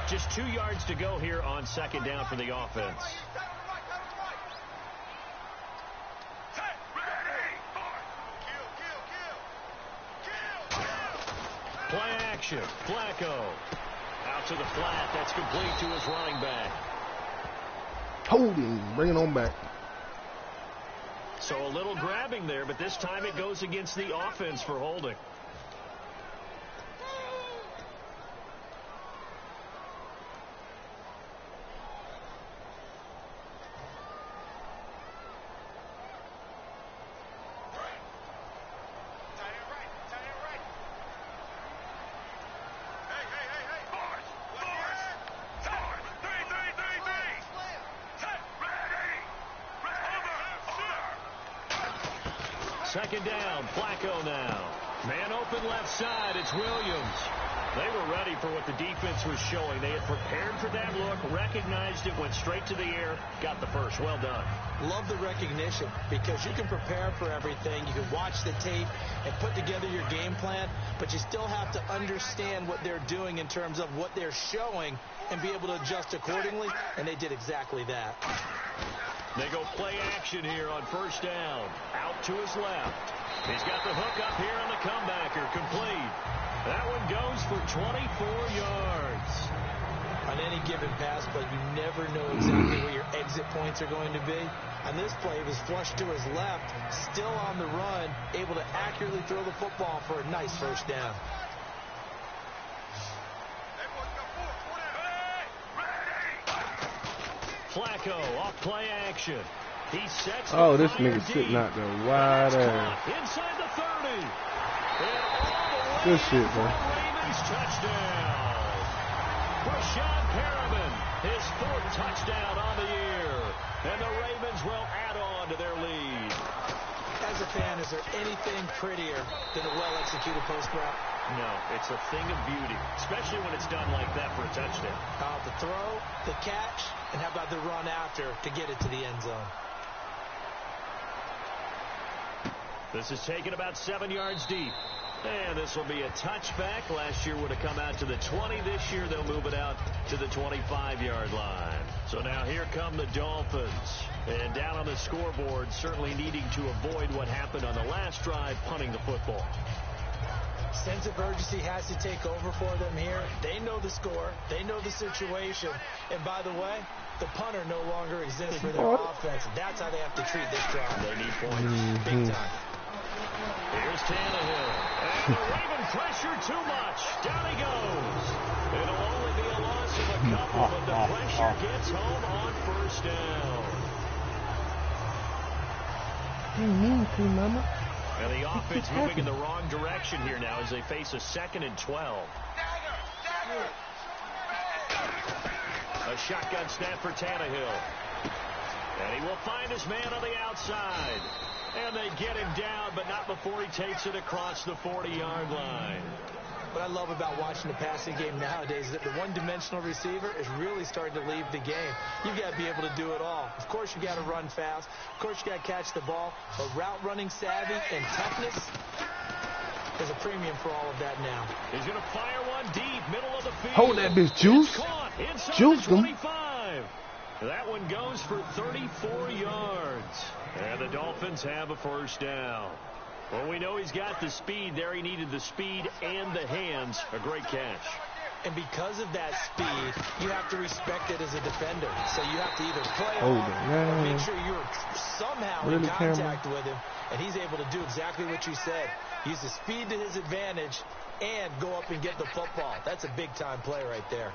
Just 2 yards to go here on second down for the offense. Play action. Flacco. Out to the flat. That's complete to his running back. Hold him. Bring it on back. So a little grabbing there, but this time it goes against the offense for holding. Second down, Flacco now. Man open left side, it's Williams. They were ready for what the defense was showing. They had prepared for that look, recognized it, went straight to the air, got the first. Well done. Love the recognition because you can prepare for everything. You can watch the tape and put together your game plan, but you still have to understand what they're doing in terms of what they're showing and be able to adjust accordingly, and they did exactly that. They go play action here on first down. Out to his left. He's got the hook up here on the comebacker. Complete. That one goes for 24 yards. On any given pass, but you never know exactly where your exit points are going to be. On this play, he was flushed to his left, still on the run, able to accurately throw the football for a nice first down. Flacco off play action. He sets Oh, this nigga sitting out there wide ass. Inside the 30. Good shit, bro. Ravens touchdown. Rashad Perriman, his 4th touchdown on the year. And the Ravens will add on to their lead. As a fan, is there anything prettier than a well-executed post route? No, it's a thing of beauty, especially when it's done like that for a touchdown. The throw, the catch, and how about the run after to get it to the end zone? This is taken about 7 yards deep. And this will be a touchback. Last year would have come out to the 20. This year they'll move it out to the 25-yard line. So now here come the Dolphins. And down on the scoreboard, certainly needing to avoid what happened on the last drive, punting the football. Sense of urgency has to take over for them here. They know the score. They know the situation. And by the way, the punter no longer exists for their offense. That's how they have to treat this drive. They need points. Big time. Here's Tannehill. And the Raven pressure too much. Down he goes. It'll only be a loss of a couple, but the pressure gets home on first down. Mama. And the offense moving in the wrong direction here now as they face a 2nd and 12. A shotgun snap for Tannehill. And he will find his man on the outside. And they get him down, but not before he takes it across the 40-yard line. What I love about watching the passing game nowadays is that the one-dimensional receiver is really starting to leave the game. You've got to be able to do it all. Of course, you got to run fast. Of course, you got to catch the ball. But route running savvy and toughness is a premium for all of that now. He's going to fire one deep, middle of the field. Hold that bitch, Juice. Juice them. That one goes for 34 yards. And the Dolphins have a first down. Well, we know he's got the speed there. He needed the speed and the hands. A great catch. And because of that speed, you have to respect it as a defender. So you have to either play off or make sure you're somehow in contact with him. And he's able to do exactly what you said. Use the speed to his advantage and go up and get the football. That's a big-time play right there.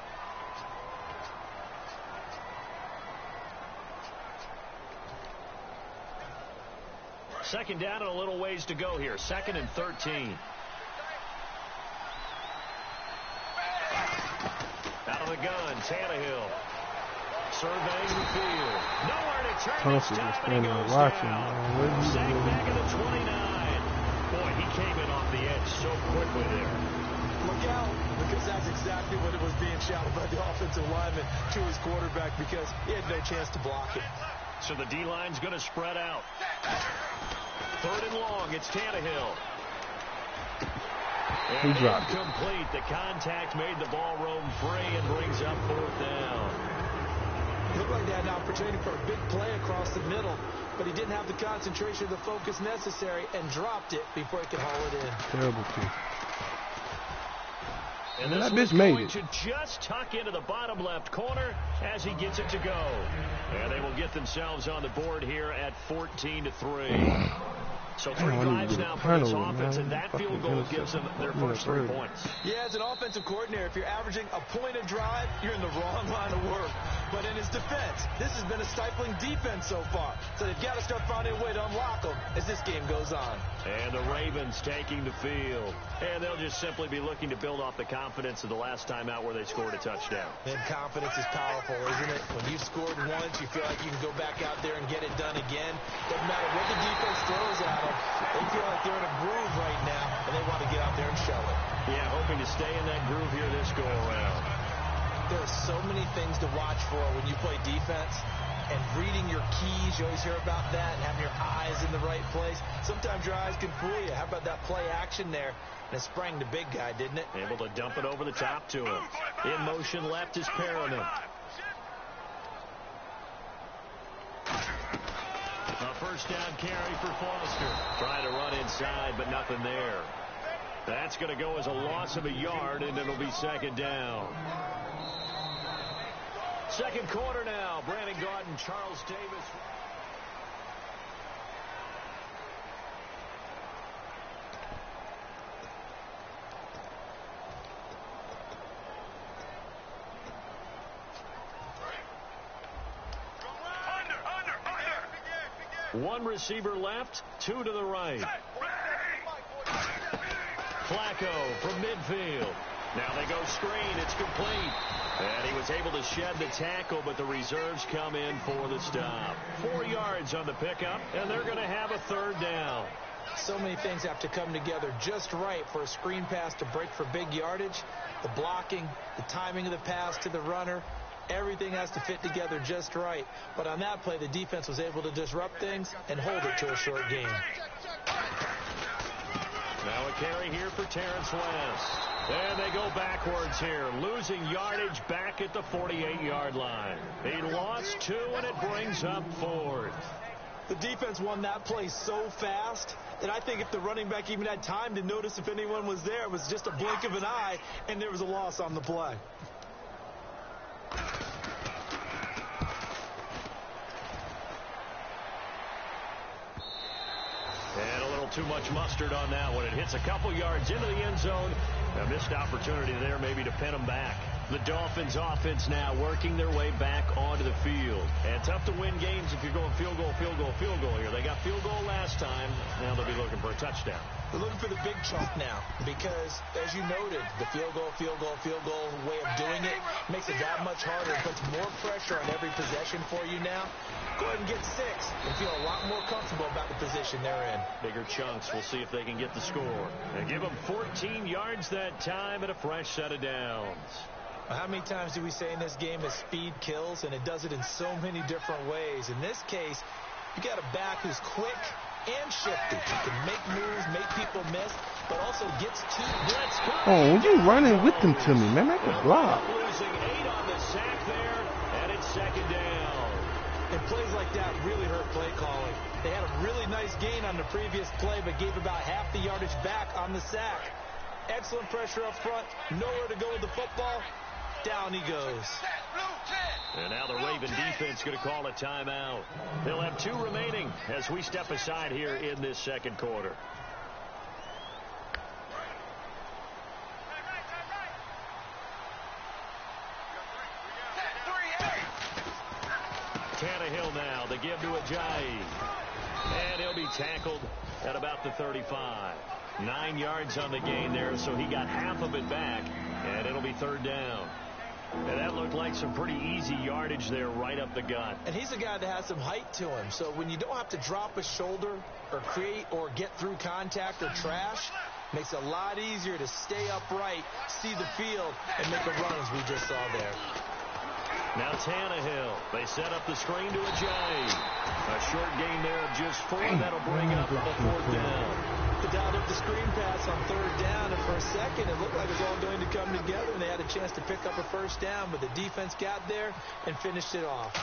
Second down and a little ways to go here. 2nd and 13. Out of the gun, Tannehill. Surveying the field. Nowhere to turn this time, and he goes down. Sacked back at the 29. Boy, he came in off the edge so quickly there. Look out, because that's exactly what it was being shouted by the offensive lineman to his quarterback because he had no chance to block it. So the D-line's going to spread out. 3rd and long, it's Tannehill. He dropped it. Complete. The contact made the ball roam free and brings up 4th down. Looked like they had an opportunity for a big play across the middle, but he didn't have the concentration or the focus necessary and dropped it before he could haul it in. Terrible kick. And that bitch made it. To just tuck into the bottom left corner as he gets it to go. And they will get themselves on the board here at 14-3. So 3 drives now for this offense, and that field goal gives them their first 3 points. Yeah, as an offensive coordinator, if you're averaging a point a drive, you're in the wrong line of work. But in his defense, this has been a stifling defense so far. So they've got to start finding a way to unlock them as this game goes on. And the Ravens taking the field. And they'll just simply be looking to build off the confidence of the last time out where they scored a touchdown. And confidence is powerful, isn't it? When you've scored once, you feel like you can go back out there and get it done again. Doesn't matter what the defense throws at them. They feel like they're in a groove right now, and they want to get out there and show it. Yeah, hoping to stay in that groove here this go-around. There are so many things to watch for when you play defense. And reading your keys, you always hear about that, and having your eyes in the right place. Sometimes your eyes can fool you. How about that play action there? And it sprang the big guy, didn't it? Able to dump it over the top to him. In motion left is Perriman. A first down carry for Foster. Trying to run inside, but nothing there. That's going to go as a loss of a yard, and it'll be 2nd down. 2nd quarter now. Brandon Gordon, Charles Davis. One receiver left, 2 to the right. Flacco from midfield. Now they go screen. It's complete. And he was able to shed the tackle, but the reserves come in for the stop. 4 yards on the pickup, and they're going to have a 3rd down. So many things have to come together just right for a screen pass to break for big yardage. The blocking, the timing of the pass to the runner, everything has to fit together just right. But on that play, the defense was able to disrupt things and hold it to a short game. Now a carry here for Terrence West. And they go backwards here, losing yardage back at the 48-yard line. He lost 2, and it brings up 4th. The defense won that play so fast that I think if the running back even had time to notice if anyone was there, it was just a blink of an eye, and there was a loss on the play. And a little too much mustard on that one. It hits a couple yards into the end zone. A missed opportunity there maybe to pin them back. The Dolphins offense now working their way back onto the field. And tough to win games if you're going field goal, field goal, field goal here. They got field goal last time. Now they'll be looking for a touchdown. They're looking for the big chunk now because, as you noted, the field goal way of doing it makes it that much harder. It puts more pressure on every possession for you now. Go ahead and get 6 and feel a lot more comfortable about the position they're in. Bigger chunks. We'll see if they can get the score. And give them 14 yards that time and a fresh set of downs. How many times do we say in this game that speed kills, and it does it in so many different ways? In this case, you got a back who's quick and shifty. He can make moves, make people miss, but also gets 2 blitz. Oh, you running with them to me, man. Make a block. Losing 8 on the sack there, and it's 2nd down. And plays like that really hurt play calling. They had a really nice gain on the previous play, but gave about half the yardage back on the sack. Excellent pressure up front. Nowhere to go with the football. Down he goes. And now the Raven defense going to call a timeout. They'll have 2 remaining as we step aside here in this 2nd quarter. Tannehill now. They give to Ajayi. And he'll be tackled at about the 35. 9 yards on the gain there, so he got half of it back, and it'll be 3rd down. And that looked like some pretty easy yardage there right up the gut. And he's a guy that has some height to him, so when you don't have to drop a shoulder or create or get through contact or trash, makes it a lot easier to stay upright, see the field, and make a run as we just saw there. Now Tannehill. They set up the screen to Ajay. A short gain there of just 4. That'll bring up the 4th down. They dialed up the screen pass on 3rd down, and for a second it looked like it was all going to come together, and they had a chance to pick up a 1st down, but the defense got there and finished it off.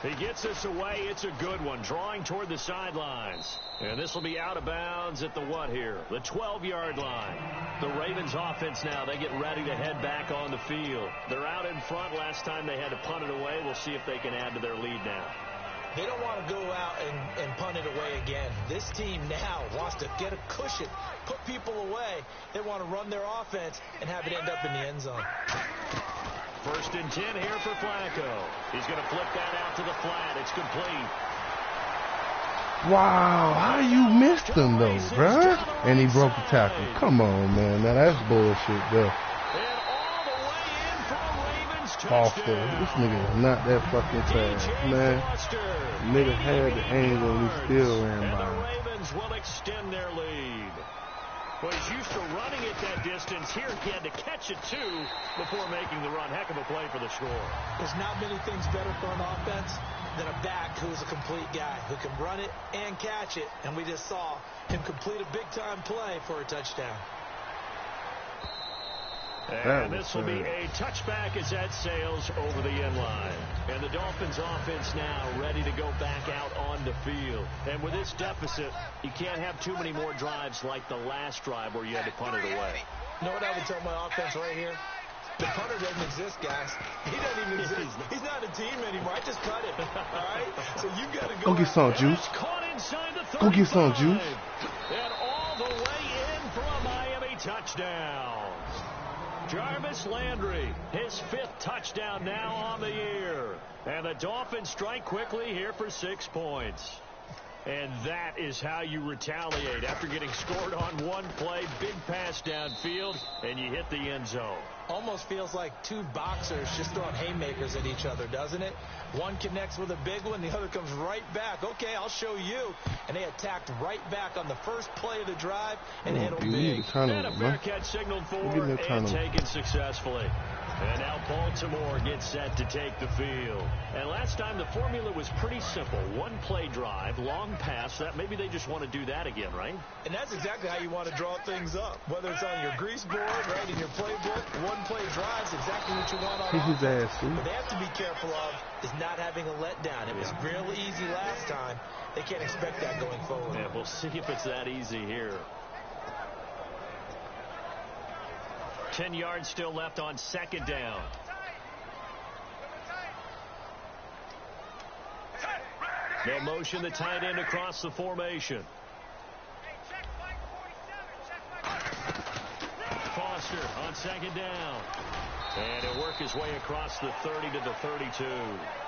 He gets this away. It's a good one. Drawing toward the sidelines. And this will be out of bounds at the what here? The 12-yard line. The Ravens offense now, they get ready to head back on the field. They're out in front. Last time they had to punt it away. We'll see if they can add to their lead now. They don't want to go out and punt it away again. This team now wants to get a cushion, put people away. They want to run their offense and have it end up in the end zone. 1st and 10 here for Flacco. He's going to flip that out to the flat. It's complete. Wow, how you missed him though, bruh? And he broke the tackle. Come on, man. Now that's bullshit, though. And all the way in for a Ravens Awful. touchdown. This nigga is not that fucking fast, man. Nigga had the angle and he still ran And by the him. Ravens will extend their lead. Well, he's used to running it that distance. Here he had to catch it, too, before making the run. Heck of a play for the score. There's not many things better for an offense than a back who's a complete guy, who can run it and catch it. And we just saw him complete a big-time play for a touchdown. And this will be a touchback as that sails over the end line. And the Dolphins offense now ready to go back out on the field. And with this deficit, you can't have too many more drives like the last drive where you had to punt it away. You know what I would tell my offense right here? The punter doesn't exist, guys. He doesn't even exist. He's not a team anymore. I just cut him. All right? So you got to Go get some juice. Go get some juice. And all the way in for a Miami touchdown. Jarvis Landry, his 5th touchdown now on the year. And the Dolphins strike quickly here for 6 points. And that is how you retaliate after getting scored on one play. Big pass downfield, and you hit the end zone. Almost feels like 2 boxers just throwing haymakers at each other, doesn't it? One connects with a big one, the other comes right back. Okay, I'll show you. And they attacked right back on the first play of the drive and hit them big. And a fair catch signaled for and taken successfully. And now Baltimore gets set to take the field. And last time the formula was pretty simple. 1 play drive, long pass. That maybe they just want to do that again, right? And that's exactly how you want to draw things up. Whether it's on your grease board, right, in your playbook, 1 play drives exactly what you want on offense. What they have to be careful of is not having a letdown. It was real easy last time. They can't expect that going forward. Yeah, we'll see if it's that easy here. 10 yards still left on 2nd down. They'll motion the tight end across the formation. Foster on 2nd down. And he'll work his way across the 30 to the 32.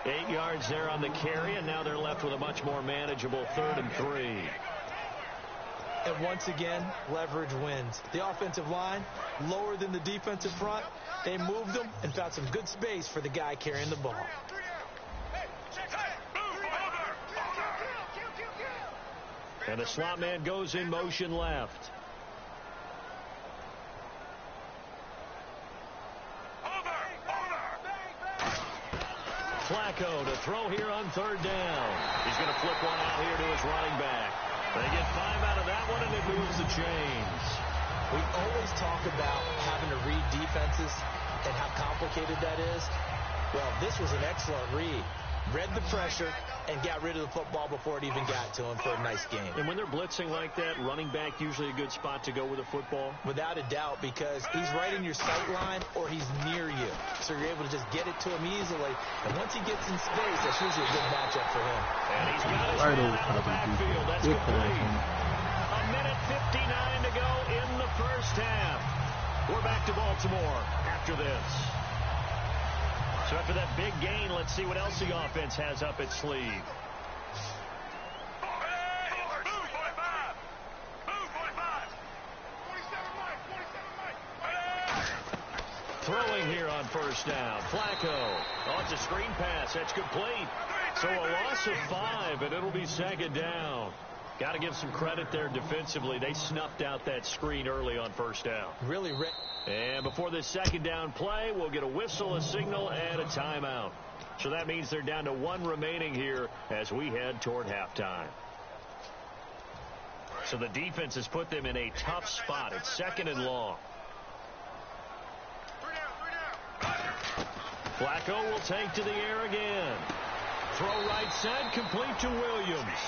8 yards there on the carry, and now they're left with a much more manageable 3rd and 3. And once again, leverage wins. The offensive line, lower than the defensive front. They moved them and found some good space for the guy carrying the ball. And the slot man goes in motion left. Flacco to throw here on 3rd down. He's going to flip one out here to his running back. They get 5 out of that one, and it moves the chains. We always talk about having to read defenses and how complicated that is. Well, this was an excellent read. Read the pressure and got rid of the football before it even got to him for a nice game. And when they're blitzing like that, running back usually a good spot to go with a football? Without a doubt, because he's right in your sight line or he's near you. So you're able to just get it to him easily. And once he gets in space, that's usually a good matchup for him. And he's got his man out of the backfield. That's complete. A minute 59 to go in the first half. We're back to Baltimore after this. So after that big gain, let's see what else the offense has up its sleeve. Throwing here on 1st down. Flacco. Oh, it's a screen pass. That's complete. So a loss of 5, and it'll be 2nd down. Got to give some credit there defensively. They snuffed out that screen early on 1st down. Really And before this second down play, we'll get a whistle, a signal, and a timeout. So that means they're down to 1 remaining here as we head toward halftime. So the defense has put them in a tough spot. It's 2nd and long. Flacco will take to the air again. Throw right side, complete to Williams.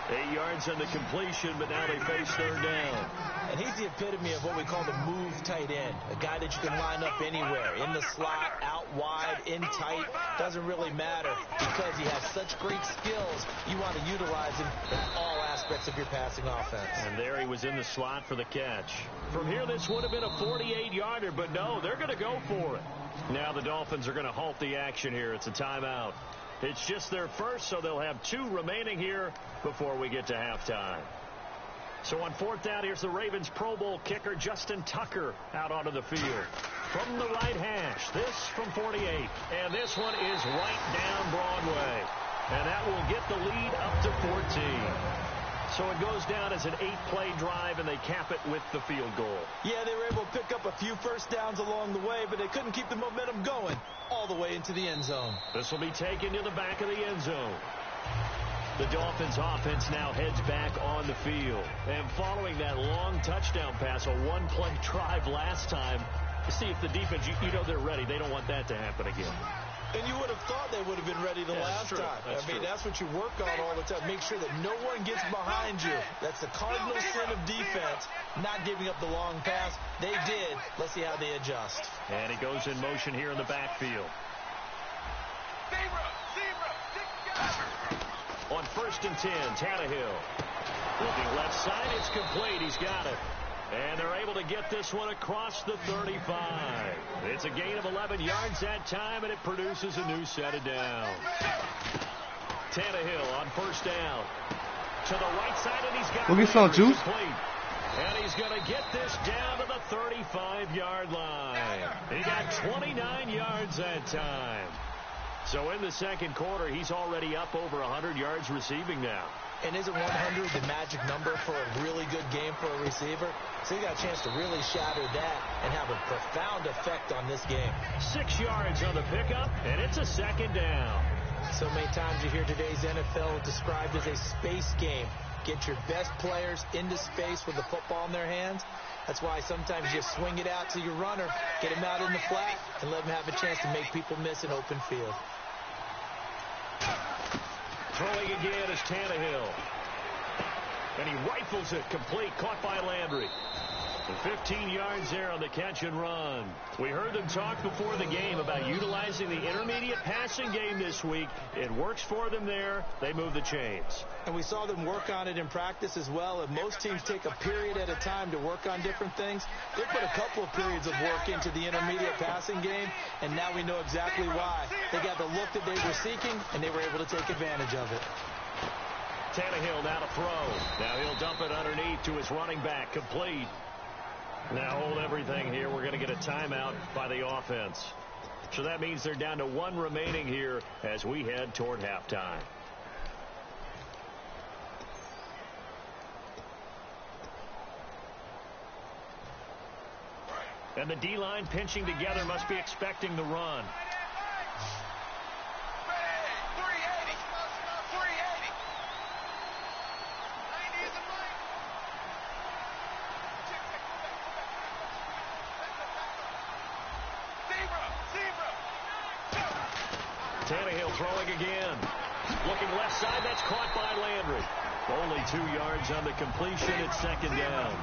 8 yards on the completion, but now they face 3rd down. And he's the epitome of what we call the move tight end. A guy that you can line up anywhere. In the slot, out wide, in tight. Doesn't really matter because he has such great skills. You want to utilize him in all aspects of your passing offense. And there he was in the slot for the catch. From here, this would have been a 48-yarder, but no, they're going to go for it. Now the Dolphins are going to halt the action here. It's a timeout. It's just their first, so they'll have 2 remaining here before we get to halftime. So on 4th down, here's the Ravens Pro Bowl kicker Justin Tucker out onto the field. From the right hash, this from 48. And this one is right down Broadway. And that will get the lead up to 14. So it goes down as an 8-play drive, and they cap it with the field goal. Yeah, they were able to pick up a few first downs along the way, but they couldn't keep the momentum going all the way into the end zone. This will be taken to the back of the end zone. The Dolphins offense now heads back on the field. And following that long touchdown pass, a 1-play drive last time, to see if the defense, you know they're ready. They don't want that to happen again. And you would have thought they would have been ready the last time. That's what you work on all the time. Make sure that no one gets behind you. That's the cardinal sin of defense, not giving up the long pass. They did. Let's see how they adjust. And he goes in motion here in the backfield. On 1st and 10, Tannehill. Looking left side, it's complete. He's got it. And they're able to get this one across the 35. It's a gain of 11 yards that time, and it produces a new set of downs. Tannehill on 1st down. To the right side, and he's got it complete. And he's going to get this down to the 35-yard line. He got 29 yards that time. So in the 2nd quarter, he's already up over 100 yards receiving now. And isn't 100 the magic number for a really good game for a receiver? So you got a chance to really shatter that and have a profound effect on this game. 6 yards on the pickup, and it's a 2nd down. So many times you hear today's NFL described as a space game. Get your best players into space with the football in their hands. That's why sometimes you swing it out to your runner, get him out in the flat, and let him have a chance to make people miss an open field. Throwing again is Tannehill. And he rifles it complete, caught by Landry. And 15 yards there on the catch and run. We heard them talk before the game about utilizing the intermediate passing game this week. It works for them there. They move the chains. And we saw them work on it in practice as well. And most teams take a period at a time to work on different things. They put a couple of periods of work into the intermediate passing game, and now we know exactly why. They got the look that they were seeking, and they were able to take advantage of it. Tannehill now to throw. Now he'll dump it underneath to his running back, complete. Now hold everything here. We're going to get a timeout by the offense. So that means they're down to 1 remaining here as we head toward halftime. And the D-line pinching together must be expecting the run. Tannehill throwing again. Looking left side, that's caught by Landry. Only 2 yards on the completion. It's 2nd down.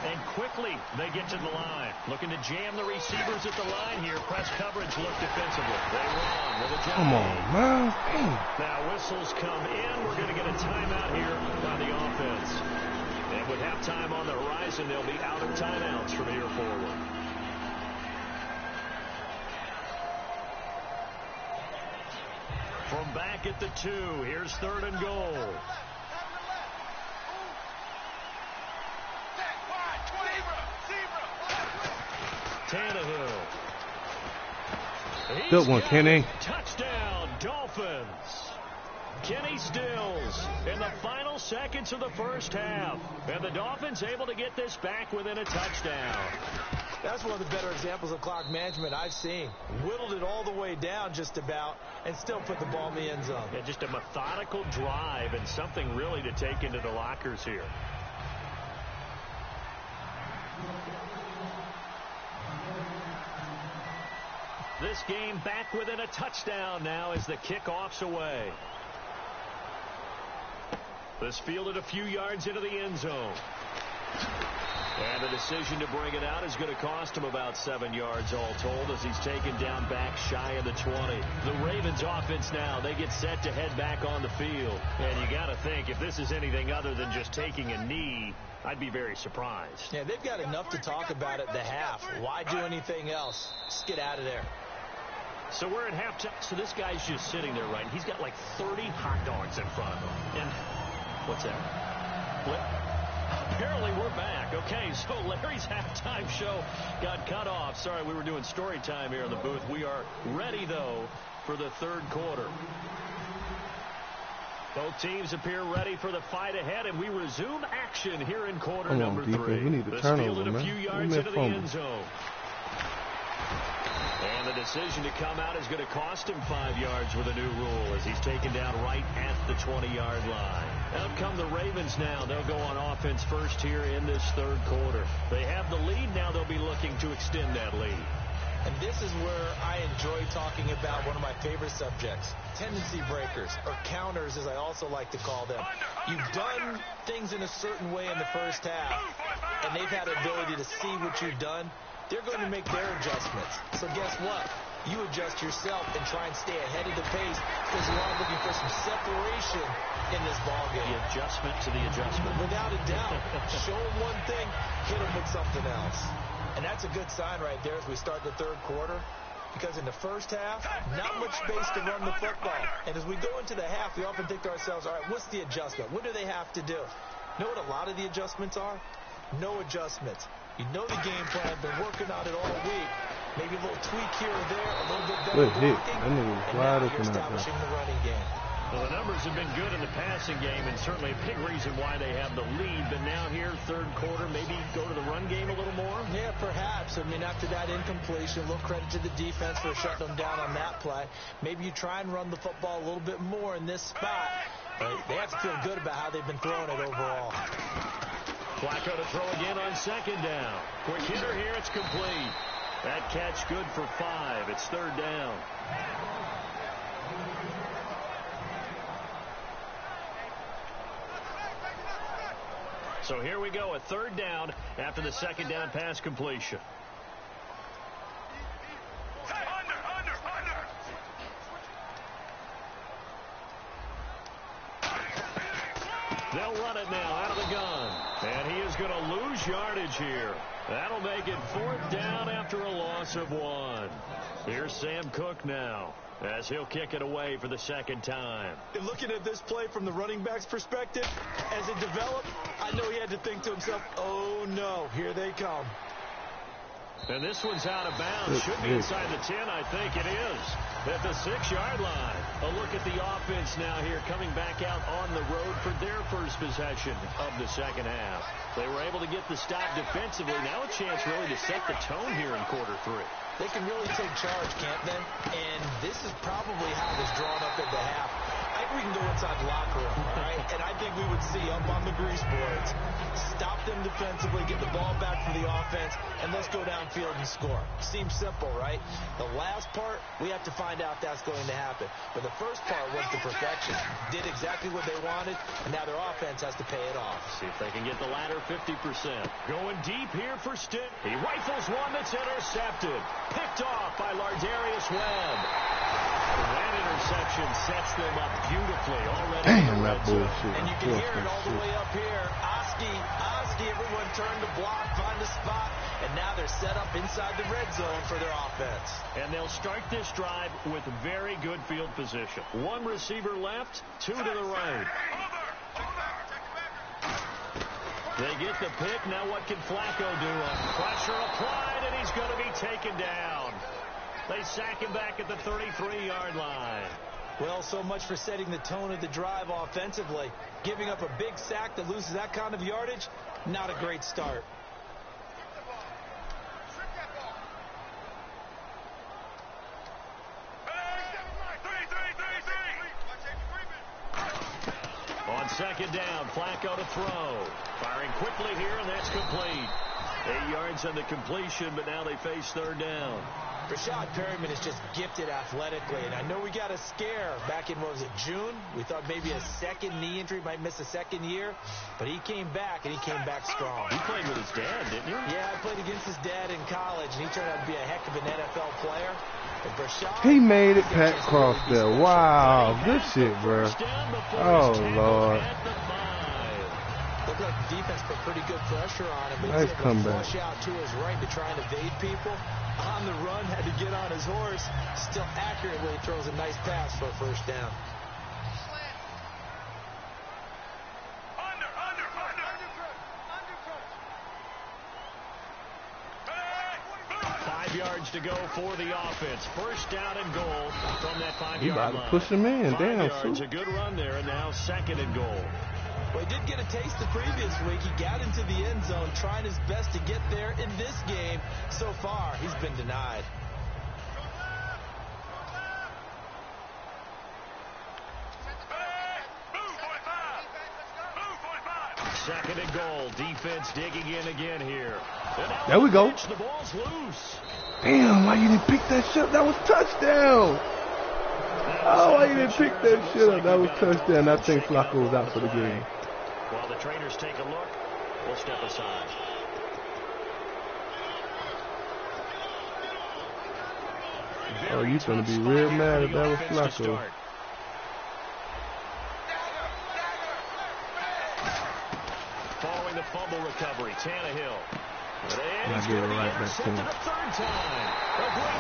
And quickly they get to the line. Looking to jam the receivers at the line here. Press coverage look defensively. They run with a jump. Come on, man. Now whistles come in. We're going to get a timeout here by the offense. And with halftime on the horizon, they'll be out of timeouts from here forward. From back at the 2, here's 3rd and goal. Tannehill. Good one, Kenny. Touchdown, Dolphins. Kenny Stills in the final seconds of the first half. And the Dolphins able to get this back within a touchdown. That's one of the better examples of clock management I've seen. Whittled it all the way down just about and still put the ball in the end zone. Yeah, just a methodical drive and something really to take into the lockers here. This game back within a touchdown now as the kickoff's away. This fielded a few yards into the end zone. And the decision to bring it out is going to cost him about 7 yards all told as he's taken down back shy of the 20. The Ravens offense now, they get set to head back on the field. And you got to think, if this is anything other than just taking a knee, I'd be very surprised. Yeah, they've got enough to talk about at the half. Why do anything else? Just get out of there. So we're at halftime. So this guy's just sitting there, right? He's got like 30 hot dogs in front of him. And what's that? What? Apparently we're back. Okay, so Larry's halftime show got cut off. Sorry, we were doing story time here in the booth. We are ready, though, for the third quarter. Both teams appear ready for the fight ahead, and we resume action here in quarter number 3. We need to turn over, man. A few yards into the end zone. And the decision to come out is going to cost him 5 yards with a new rule as he's taken down right at the 20-yard line. Out come the Ravens now. They'll go on offense first here in this third quarter. They have the lead. Now they'll be looking to extend that lead. And this is where I enjoy talking about one of my favorite subjects, tendency breakers, or counters as I also like to call them. You've done things in a certain way in the first half, and they've had the ability to see what you've done. They're going to make their adjustments. So guess what? You adjust yourself and try and stay ahead of the pace because you are looking for some separation in this ballgame. The adjustment to the adjustment. Without a doubt. Show them one thing, hit them with something else. And that's a good sign right there as we start the third quarter. Because in the first half, not much space to run the football. And as we go into the half, we often think to ourselves, all right, what's the adjustment? What do they have to do? You know what a lot of the adjustments are? No adjustments. You know the game plan, been working on it all week. Maybe a little tweak here or there, a little bit better blocking, and now you're establishing the running game. Well, the numbers have been good in the passing game, and certainly a big reason why they have the lead. But now here, third quarter, maybe go to the run game a little more? Yeah, perhaps. I mean, after that incompletion, a little credit to the defense for shutting them down on that play. Maybe you try and run the football a little bit more in this spot. But they have to feel good about how they've been throwing it overall. Flacco to throw again on second down. Quick hitter here, it's complete. That catch good for 5. It's third down. So here we go, a third down after the second down pass completion. They'll run it now out of the gun. And he is going to lose yardage here. That'll make it fourth down after a loss of 1. Here's Sam Cook now as he'll kick it away for the second time. And looking at this play from the running back's perspective, as it developed, I know he had to think to himself, oh no, here they come. And this one's out of bounds. Should be inside the 10, I think it is. At the 6-yard line. A look at the offense now here coming back out on the road for their first possession of the second half. They were able to get the stop defensively. Now a chance really to set the tone here in quarter 3. They can really take charge, can't they? And this is probably how it was drawn up at the half. I think we can go inside the locker room, all right? And I think we would see up on the grease boards, stop them defensively, get the ball back for the offense, and let's go downfield and score. Seems simple, right? The last part, we have to find out if that's going to happen. But the first part was the perfection. Did exactly what they wanted, and now their offense has to pay it off. See if they can get the latter 50%. Going deep here for Stitt. He rifles one that's intercepted. Picked off by Lardarius Webb. That interception sets them up beautifully already. Damn, that bullshit. And you can hear it all the way up here. Oski, everyone turned to block, find a spot, and now they're set up inside the red zone for their offense. And they'll start this drive with very good field position. 1 receiver left, 2 to the right. They get the pick. Now what can Flacco do? Pressure applied, and he's going to be taken down. They sack him back at the 33-yard line. Well, so much for setting the tone of the drive offensively. Giving up a big sack that loses that kind of yardage, not a great start. second down. Flacco to throw. Firing quickly here, and that's complete. 8 yards on the completion, but now they face third down. Rashad Perryman is just gifted athletically, and I know we got a scare back in, what was it, June? We thought maybe a second knee injury, might miss a second year, but he came back, and he came back strong. He played with his dad, didn't you? Yeah, I played against his dad in college, and he turned out to be a heck of an NFL player. But Rashad, he made it Pat Cross there. Wow, good shit, bro. Oh, Lord. Looked like the defense put pretty good pressure on him, but nice he's able comeback. to flush out to his right to try and evade people. On the run, had to get on his horse. Still accurately throws a nice pass for a first down. Yards to go for the offense. First down and goal from that 5-yard line. About to push him in. 5 Damn, yards, a good run there, and now second and goal. Well, he did get a taste the previous week. He got into the end zone, trying his best to get there in this game. So far, he's been denied. Second and goal. Defense digging in again here. There we go. The ball's loose. Damn, why you didn't pick that shit up? That was touchdown. Oh, why you didn't pick that shit up? That was touchdown. I think Flacco was out for the game. While the trainers take a look, we'll step aside. Oh, you're going to be real mad if that was Flacco. Following the fumble recovery, Tannehill. I did it right back to him.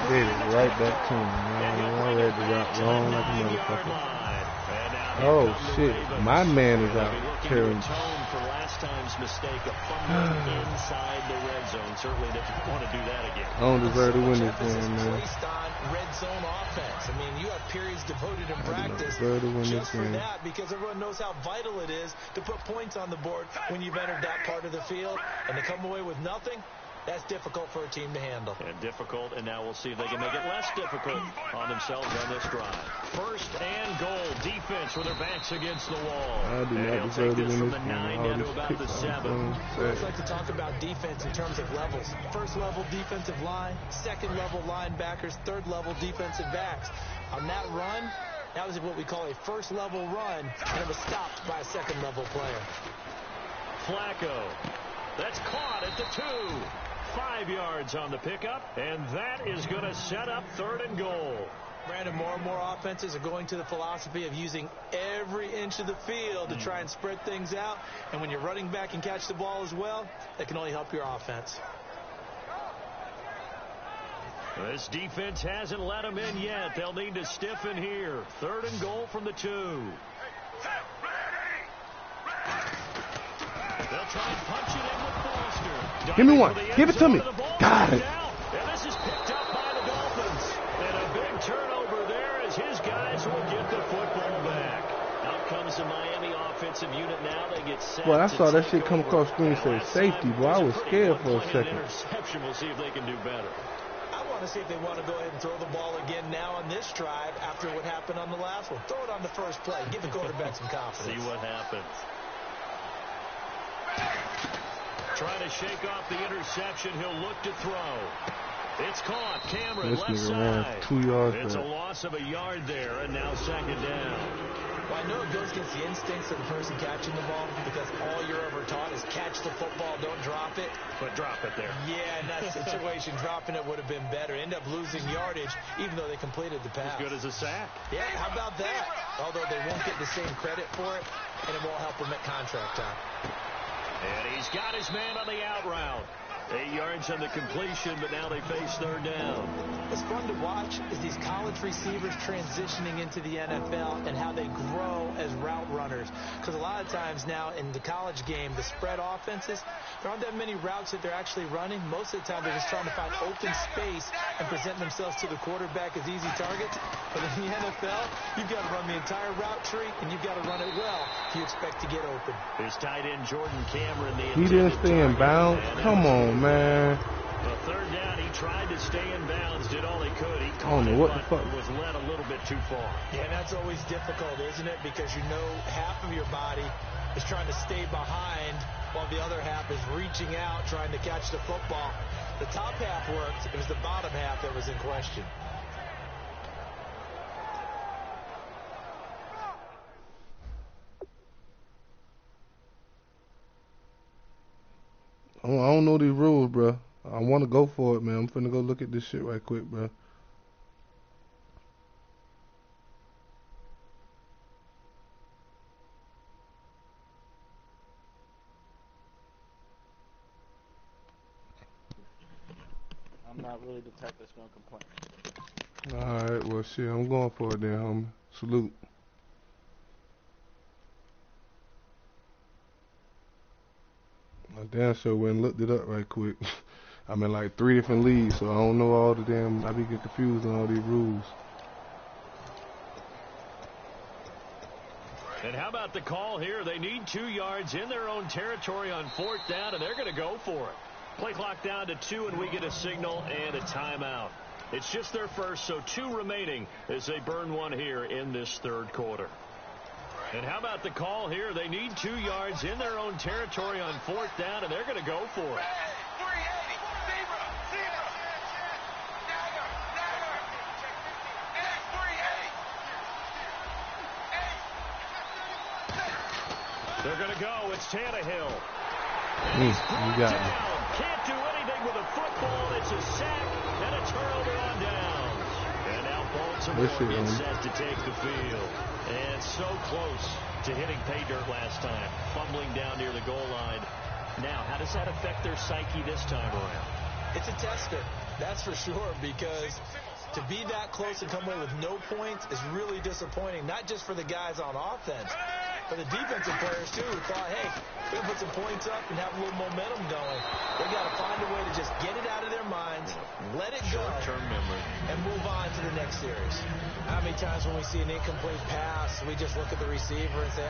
Did it right back to him, man. I read the route wrong like a motherfucker. Oh, shit. My man is out carrying. For last time's mistake of fumbling inside the red zone. Certainly didn't want to do that again. I don't deserve to win this game, man. Placed on red zone offense. I mean, you have periods devoted in practice just for that, because everyone knows how vital it is to put points on the board when you've entered that part of the field, and to come away with nothing. That's difficult for a team to handle. And difficult, and now we'll see if they can make it less difficult on themselves on this drive. First and goal, defense with their backs against the wall. I do not deserve to win this game. 9 down to about the 7. We always like to talk about defense in terms of levels. First level defensive line, second level linebackers, third level defensive backs. On that run, that was what we call a first level run, and it was stopped by a second level player. Flacco. That's caught at the 2. 5 yards on the pickup, and that is going to set up third and goal. Brandon, more and more offenses are going to the philosophy of using every inch of the field to try and spread things out, and when you're running back and catch the ball as well, that can only help your offense. This defense hasn't let them in yet. They'll need to stiffen here. Third and goal from the 2. They'll try and punch it in with Foster. Give me one. Give it to me. Got it. And this is picked up by the Dolphins. And a big turnover there as his guys will get the football back. Out comes the Miami offensive unit now. They get set. Boy, I saw that shit come across screen and say safety. Boy, I was scared for a second. Interception. We'll see if they can do better. I want to see if they want to go ahead and throw the ball again now on this drive after what happened on the last one. Throw it on the first play. Give the quarterback some confidence. See what happens. Trying to shake off the interception. He'll look to throw. It's caught. Cameron this left nigga side. ran 2 yards It's back. a loss of a yard there, and now second down. Well, I know it goes against the instincts of the person catching the ball, because all you're ever taught is catch the football, don't drop it. But drop it there. Yeah, in that situation, dropping it would have been better. End up losing yardage, even though they completed the pass. As good as a sack. Yeah, how about that? Although they won't get the same credit for it, and it won't help them at contract time. And he's got his man on the out route. 8 yards on the completion, but now they face third down. What's fun to watch is these college receivers transitioning into the NFL and how they grow as route runners. Because a lot of times now in the college game, the spread offenses, there aren't that many routes that they're actually running. Most of the time, they're just trying to find open space and present themselves to the quarterback as easy targets. But in the NFL, you've got to run the entire route tree, and you've got to run it well if you expect to get open. His tight end, Jordan Cameron. He didn't stay in bounds. Come on, man. Well, third down, he tried to stay in bounds, did all he could. He I don't know what the fuck was led a little bit too far. Yeah, and that's always difficult, isn't it? Because you know half of your body is trying to stay behind while the other half is reaching out, trying to catch the football. The top half worked. It was the bottom half that was in question. I don't know these rules, bro. I want to go for it, man. I'm finna go look at this shit right quick, bro. I'm not really the type that's gonna complain. Alright, well, shit, I'm going for it then, homie. Salute. I damn sure went and looked it up right quick. I'm in like 3 different leagues, so I don't know all the damn. I be getting confused on all these rules. And how about the call here? They need 2 yards in their own territory on 4th down, and they're going to go for it. Play clock down to 2, and we get a signal and a timeout. It's just their first, so 2 remaining as they burn one here in this 3rd quarter. And how about the call here? They need 2 yards in their own territory on 4th down, and they're going to go for it. They're going to go. It's Tannehill. You got me. Can't do anything with a football. It's a sack and a turnover on downs. And now Baltimore gets set to take the field. And so close to hitting pay dirt last time. Fumbling down near the goal line. Now, how does that affect their psyche this time around? It's a tester, that's for sure, because to be that close and come away with no points is really disappointing, not just for the guys on offense, but the defensive players, too, who thought, hey, we're going to put some points up and have a little momentum going. They got to find a way to just get it out of their minds, let it go, and move on to the next series. How many times when we see an incomplete pass, we just look at the receiver and say,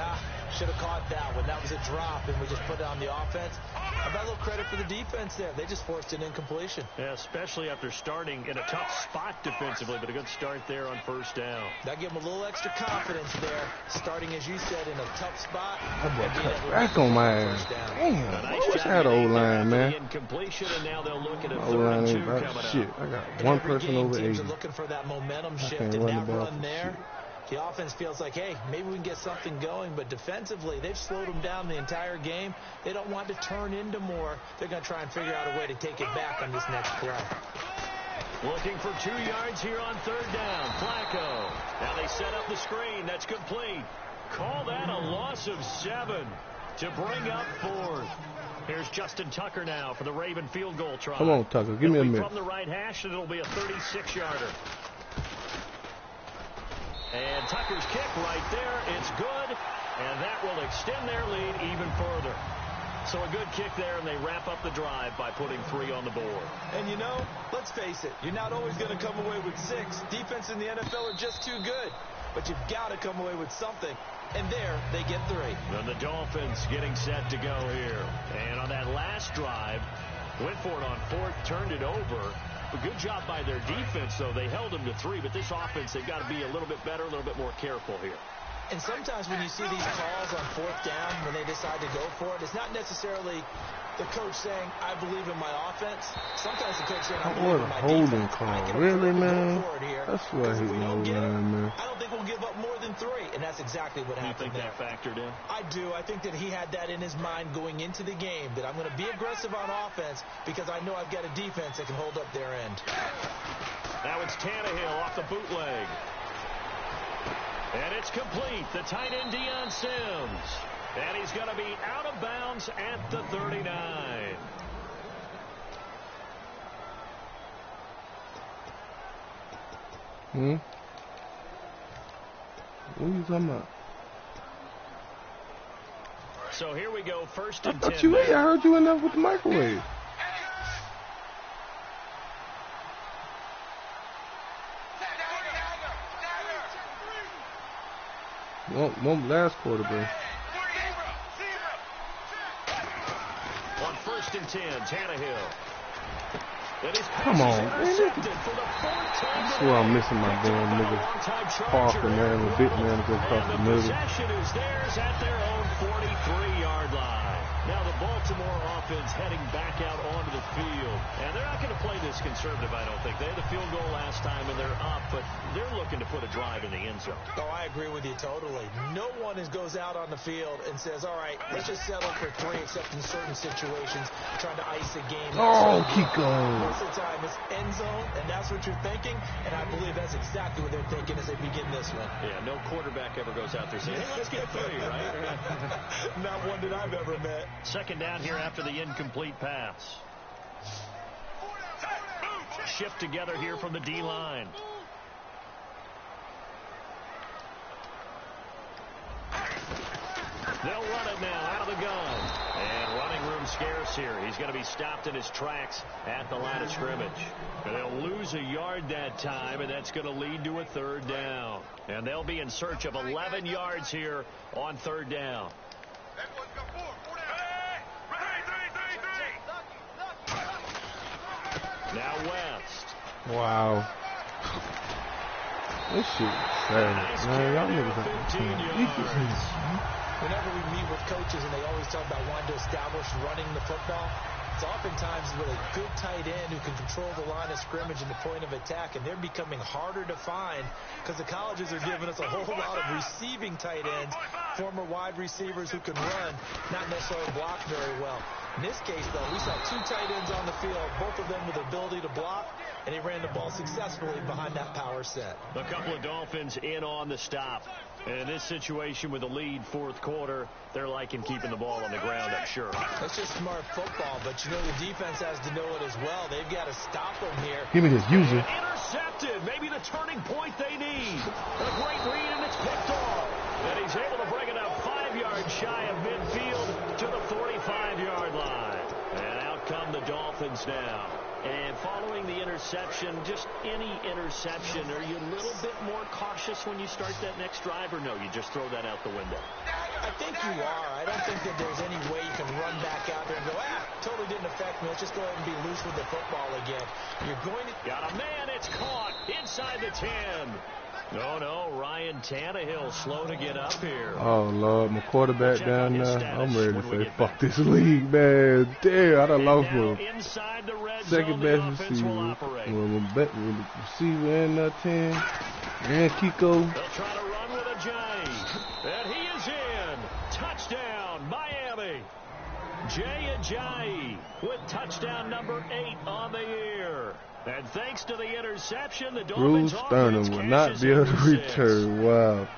should have caught that one. That was a drop, and we just put it on the offense. I've got a little credit for the defense there. They just forced an incompletion. Yeah, especially after starting in a tough spot defensively, but a good start there on 1st down. That gave them a little extra confidence there, starting, as you said, in a tough spot. That boy cut back on my ass. Damn, I wish I had an O-line, man. Incompletion, and now they'll look at a O-line ain't about shit. I got one person over 80. Teams are looking for that momentum shift, and that run there, the offense feels like, hey, maybe we can get something going, but defensively, they've slowed them down the entire game. They don't want to turn into more. They're going to try and figure out a way to take it back on this next play. Looking for 2 yards here on 3rd down. Flacco. Now they set up the screen. That's complete. Call that a loss of 7 to bring up 4th. Here's Justin Tucker now for the Raven field goal try. Come on, Tucker. Give me a minute. From the right hash, and it'll be a 36-yarder. And Tucker's kick right there. It's good, and that will extend their lead even further. So a good kick there, and they wrap up the drive by putting 3 on the board. And, you know, let's face it, you're not always going to come away with 6. Defense in the NFL are just too good. But you've got to come away with something. And there, they get 3. And the Dolphins getting set to go here. And on that last drive, went for it on 4th, turned it over. A good job by their defense, though. They held them to 3, but this offense, they've got to be a little bit better, a little bit more careful here. And sometimes when you see these calls on 4th down, when they decide to go for it, it's not necessarily the coach saying, I believe in my offense. Sometimes the coach saying, I believe in my defense. Call. Really, man? That's what I hate my line, man. I don't think we'll give up more than 3, and that's exactly what happened there. You think that factored in? I do. I think that he had that in his mind going into the game, that I'm going to be aggressive on offense because I know I've got a defense that can hold up their end. Now it's Tannehill off the bootleg. And it's complete. The tight end, Deion Sims. And he's going to be out of bounds at the 39. What are you talking about? So here we go, 1st and 10. I heard you enough with the microwave. One last quarter, bro. On 1st and 10, Tannehill Come on, man. I swear I'm missing my damn nigga Parker, man, the big man goes across the middle. Possession is theirs at their own 43-yard line. Now the Baltimore offense heading back out onto the field. And they're not going to play this conservative, I don't think. They had the field goal last time, and they're up, but they're looking to put a drive in the end zone. Oh, I agree with you totally. No one goes out on the field and says, all right, let's just settle for 3, except in certain situations, trying to ice the game. Oh, Kiko. Most of the time, it's end zone, and that's what you're thinking, and I believe that's exactly what they're thinking as they begin this one. Yeah, no quarterback ever goes out there saying, hey, let's get 3, right? Not one that I've ever met. Second down here after the incomplete pass. Shift together here from the D-line. They'll run it now out of the gun. And running room scarce here. He's going to be stopped in his tracks at the line of scrimmage. And they'll lose a yard that time, and that's going to lead to a 3rd down. And they'll be in search of 11 yards here on 3rd down. Now West. Wow. This shit is sad. Man, y'all niggas have 15 yards. Whenever we meet with coaches and they always talk about wanting to establish running the football, it's oftentimes with a good tight end who can control the line of scrimmage and the point of attack, and they're becoming harder to find because the colleges are giving us a whole lot of receiving tight ends, former wide receivers who can run, not necessarily block very well. In this case, though, we saw 2 tight ends on the field, both of them with the ability to block, and he ran the ball successfully behind that power set. A couple of Dolphins in on the stop. And in this situation with the lead 4th quarter, they're liking keeping the ball on the ground, I'm sure. That's just smart football, but you know the defense has to know it as well. They've got to stop him here. Give me this user. Intercepted. Maybe the turning point they need. A great read, and it's picked off. And he's able to bring it up 5 yards shy of midfield to the 45-yard line. And out come the Dolphins now. And following the interception, just any interception, are you a little bit more cautious when you start that next drive, or no, you just throw that out the window? I think you are. I don't think that there's any way you can run back out there and go, totally didn't affect me. Let's just go ahead and be loose with the football again. You're going to... Got a man. It's caught inside the 10. No, Ryan Tannehill slow to get up here. Oh, Lord, my quarterback down there. I'm ready to say, fuck this league, man. Damn, I done lost my second best receiver. Well, my best receiver and 10. And Kiko. They'll try to run with Ajayi. And he is in. Touchdown, Miami. Jay Ajayi with touchdown number 8 on the year. And thanks to the interception, the Dolphins Bruce Sternum will not be able to return. Wow.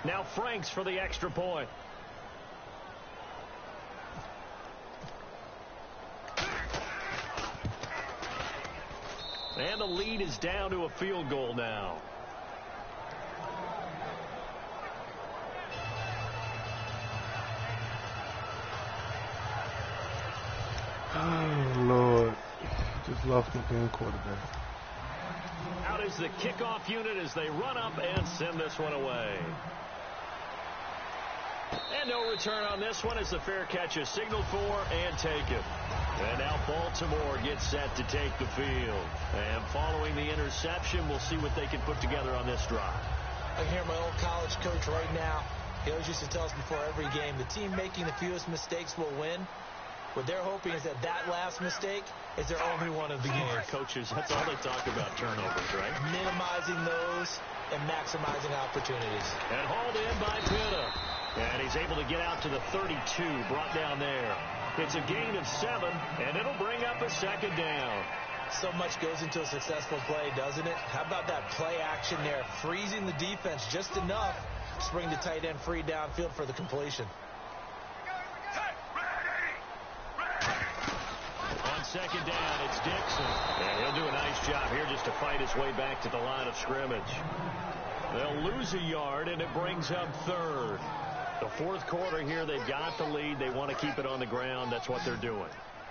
Now Franks for the extra point. And the lead is down to a field goal now. Oh, Lord. Just lost my damn quarterback. Out is the kickoff unit as they run up and send this one away. And no return on this one as the fair catch is signaled for and taken. And now Baltimore gets set to take the field. And following the interception, we'll see what they can put together on this drive. I hear my old college coach right now. He always used to tell us before every game, the team making the fewest mistakes will win. What they're hoping is that last mistake is their only one of the game. Coaches, that's all they talk about, turnovers, right? Minimizing those and maximizing opportunities. And hauled in by Pitta. And he's able to get out to the 32, brought down there. It's a gain of 7, and it'll bring up a second down. So much goes into a successful play, doesn't it? How about that play action there? Freezing the defense just enough to bring the tight end free downfield for the completion. On second down, it's Dixon. And he'll do a nice job here just to fight his way back to the line of scrimmage. They'll lose a yard, and it brings up 3rd. The fourth quarter here, they've got the lead. They want to keep it on the ground. That's what they're doing.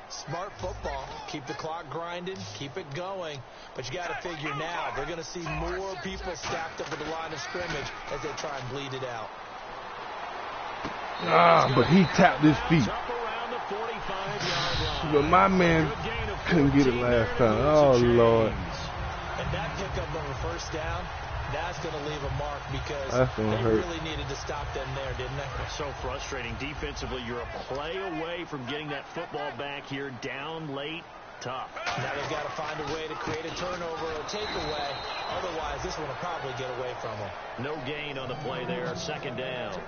Smart football. Keep the clock grinding. Keep it going. But you got to figure now, they're going to see more people stacked up at the line of scrimmage as they try and bleed it out. But he tapped his feet. But my man couldn't get it last time. Oh, Lord. And that pickup of a first down, that's going to leave a mark because they really needed to stop them there, didn't they? So frustrating. Defensively, you're a play away from getting that football back here down late. Tough. Now they've got to find a way to create a turnover or takeaway. Otherwise, this one will probably get away from them. No gain on the play there. Second down.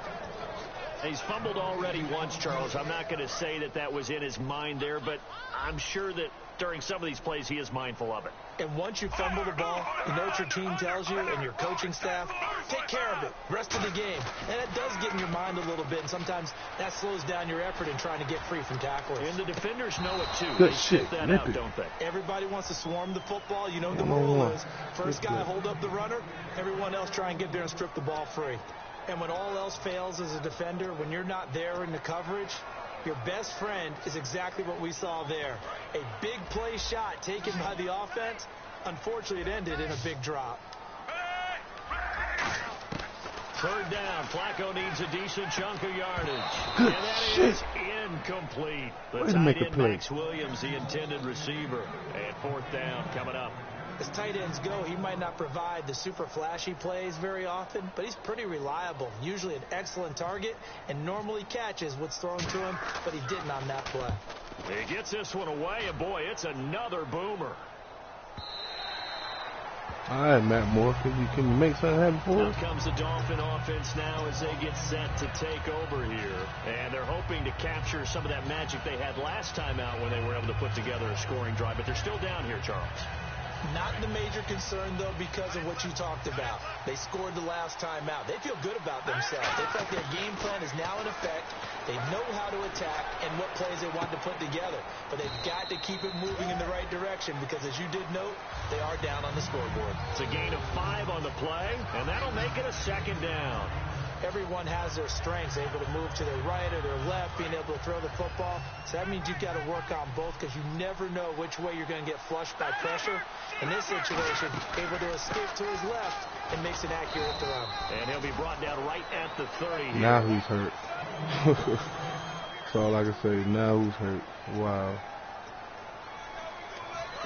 He's fumbled already once, Charles. I'm not going to say that was in his mind there, but I'm sure that during some of these plays he is mindful of it. And once you fumble the ball, you know what your team tells you and your coaching staff? Take care of it. Rest of the game. And it does get in your mind a little bit, and sometimes that slows down your effort in trying to get free from tacklers. And the defenders know it, too. Good they shit. that out, don't they? Everybody wants to swarm the football. You know the rule is first guy hold up the runner, everyone else try and get there and strip the ball free. And when all else fails as a defender, when you're not there in the coverage, your best friend is exactly what we saw there. A big play shot taken by the offense. Unfortunately, it ended in a big drop. Third down. Flacco needs a decent chunk of yardage. Good and that shit. is incomplete. The Way to make tight a end, play. Max Williams, the intended receiver. And fourth down coming up. As tight ends go, he might not provide the super flashy plays very often, but he's pretty reliable. Usually an excellent target and normally catches what's thrown to him, but he didn't on that play. He gets this one away, and boy, it's another boomer. All right, Matt Moore, can you make something happen for us? Here comes the Dolphin offense now as they get set to take over here. And they're hoping to capture some of that magic they had last time out when they were able to put together a scoring drive. But they're still down here, Charles. Not the major concern, though, because of what you talked about. They scored the last time out. They feel good about themselves. They feel like their game plan is now in effect. They know how to attack and what plays they want to put together. But they've got to keep it moving in the right direction because, as you did note, they are down on the scoreboard. It's a gain of 5 on the play, and that'll make it a second down. Everyone has their strengths, able to move to their right or their left, being able to throw the football. So that means you've got to work on both because you never know which way you're going to get flushed by pressure. In this situation, able to escape to his left and makes an accurate throw. And he'll be brought down right at the 30 here. Now he's hurt. That's all I can say. Now who's hurt? Wow.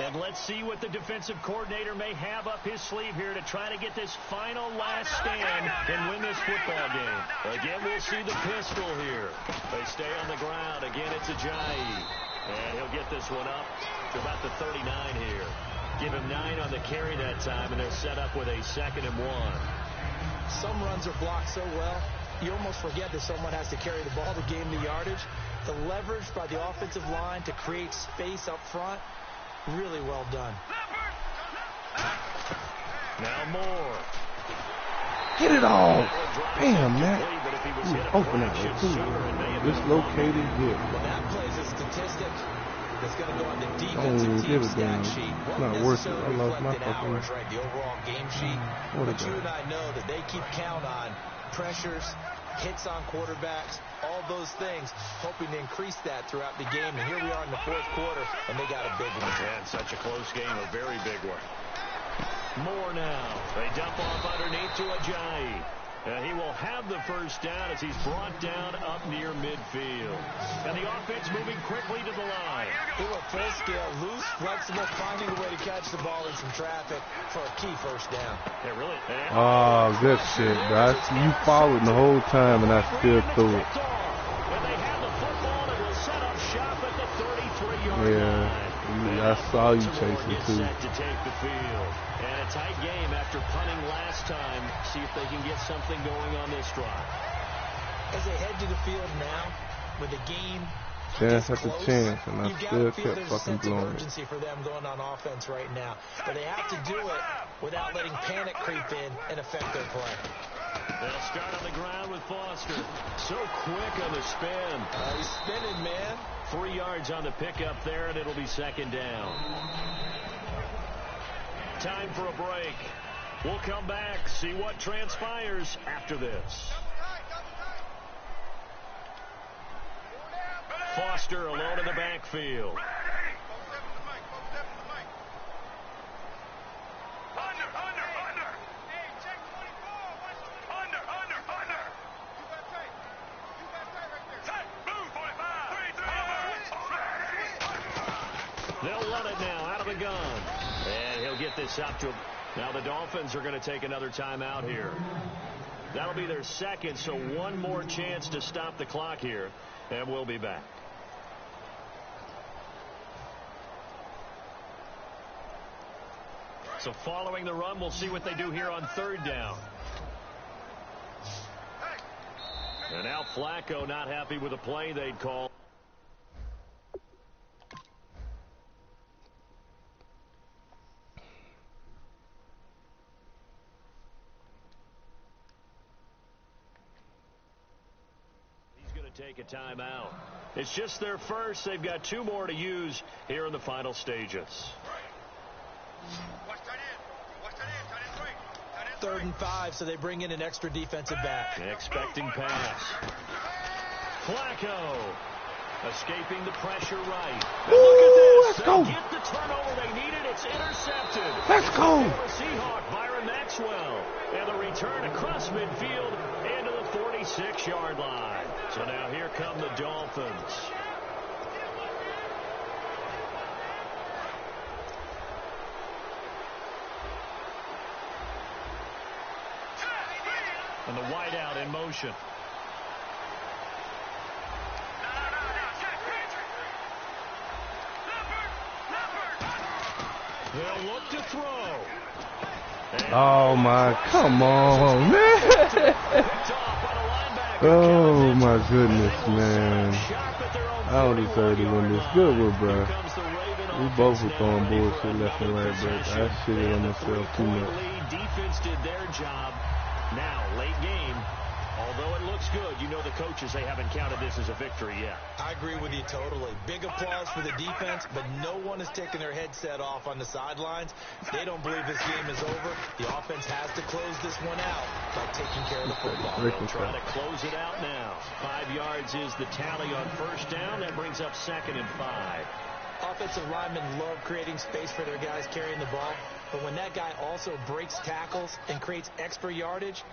And let's see what the defensive coordinator may have up his sleeve here to try to get this final last stand and win this football game. Again, we'll see the pistol here. They stay on the ground. Again, it's Ajayi. And he'll get this one up to about the 39 here. Give him 9 on the carry that time, and they're set up with a 2nd and 1. Some runs are blocked so well, you almost forget that someone has to carry the ball to gain the yardage. The leverage by the offensive line to create space up front, really well done. Now Moore. Hit it all. Damn, Matt. Open out there, too. Dislocated hip. Well, that plays a statistic that's going to go on the Oh, defensive give team it stat down. sheet. It's Won't not worth it. I necessarily lost my reflect in fucking... hours, right? The overall game sheet. What But is you that? and I know that they keep count on pressures, hits on quarterbacks, all those things, hoping to increase that throughout the game. And here we are in the fourth quarter, and they got a big one. And such a close game, a very big one. Moore now. They dump off underneath to Ajayi. And he will have the first down as he's brought down up near midfield. And the offense moving quickly to the line. They were full scale, loose, flexible, finding a way to catch the ball in some traffic for a key first down. Yeah, really. Oh, good shit, bro. You followed the whole time, and I still threw it. And they have the football, and will set up shop at the 33-yard line. I saw you chasing, too. Set to take the field. And a tight game after punting last time. See if they can get something going on this drive. As they head to the field now, with the game Chance after chance, and I still feel kept there's a fucking sense of blowing it. urgency for them going on offense right now. But they have to do it without letting panic creep in and affect their play. They'll start on the ground with Foster. So quick on the spin. He's spinning, man. 3 yards on the pickup there, and it'll be second down. Time for a break. We'll come back, see what transpires after this. Foster alone in the backfield. They'll run it now out of the gun. And he'll get this up to him. Now the Dolphins are going to take another timeout here. That'll be their second, so one more chance to stop the clock here. And we'll be back. So following the run, we'll see what they do here on third down. And now Flacco not happy with the play they'd call. He's going to take a timeout. It's just their first. They've got two more to use here in the final stages. 3rd and 5, so they bring in an extra defensive back. Expecting pass. Flacco escaping the pressure right. Ooh, Look at this. let's go. Get the turnover they needed. It's intercepted. Let's go. Seahawk Byron Maxwell. And the return across midfield into the 46-yard line. So now here come the Dolphins. And the wideout in motion. They'll look to throw. Oh, my. Come on, man. Oh, my goodness, man. I don't deserve to win this. Good one, bro. We both were throwing bullshit left and right, but I shitted on myself too much. Defense did their job. Now, late game, although it looks good, you know the coaches, they haven't counted this as a victory yet. I agree with you totally. Big applause for the defense, but no one is taking their headset off on the sidelines. They don't believe this game is over. The offense has to close this one out by taking care of the football. They'll try to close it out now. 5 yards is the tally on first down. That brings up 2nd and 5. Offensive linemen love creating space for their guys carrying the ball, but when that guy also breaks tackles and creates extra yardage,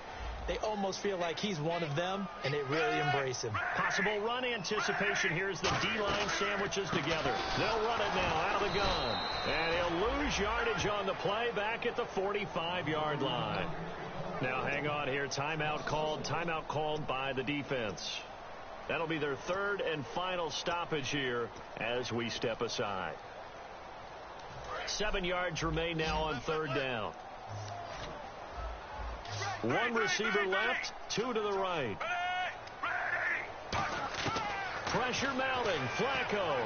they almost feel like he's one of them, and they really embrace him. Possible run anticipation here as the D-line sandwiches together. They'll run it now out of the gun, and he'll lose yardage on the play back at the 45-yard line. Now hang on here. Timeout called by the defense. That'll be their 3rd and final stoppage here as we step aside. 7 yards remain now on 3rd down. 1 receiver left, 2 to the right. Pressure mounting. Flacco.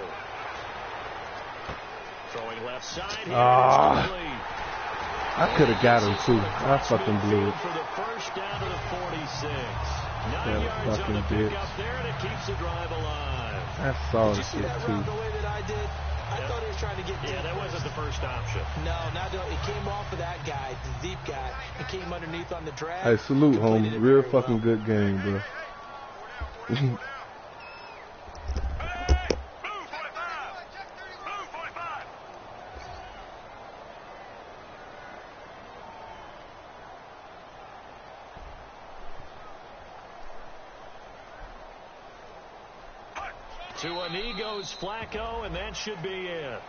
Throwing left side here. I could have got him, too. I fucking blew it. For the first down to the 46. 9 That yards fucking on the bitch. pickup there, and it keeps the drive alive. That's solid shit, That too. route the way that I did, I thought he was trying to get Yeah, that wasn't the first option. No, it came off of that guy, the deep guy, and came underneath on the drag. Hey, salute, Completed homie. it Real very fucking well. good game, bro. To a knee goes Flacco, and that should be it.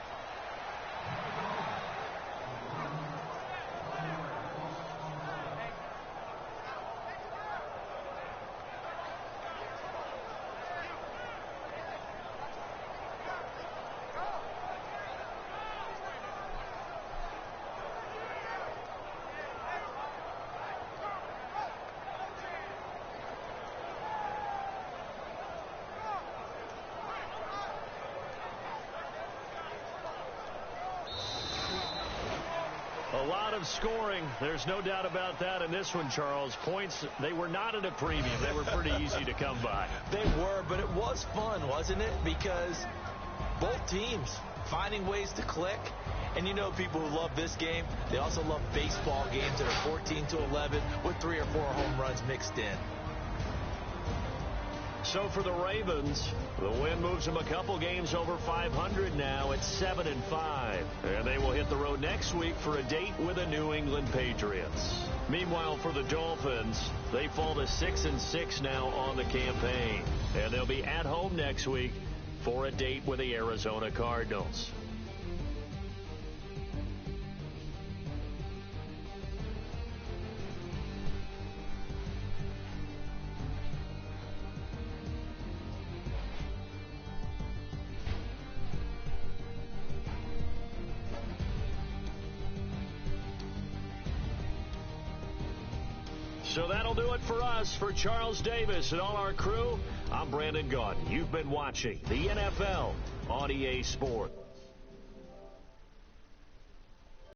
A lot of scoring. There's no doubt about that in this one, Charles. Points, they were not at a premium. They were pretty easy to come by. They were, but it was fun, wasn't it? Because both teams finding ways to click. And you know people who love this game, they also love baseball games that are 14-11 with 3 or 4 home runs mixed in. So for the Ravens, the win moves them a couple games over 500 now at 7-5. And they will hit the road next week for a date with the New England Patriots. Meanwhile, for the Dolphins, they fall to 6-6 now on the campaign. And they'll be at home next week for a date with the Arizona Cardinals. So that'll do it for us. For Charles Davis and all our crew, I'm Brandon Gaudin. You've been watching the NFL on EA Sports.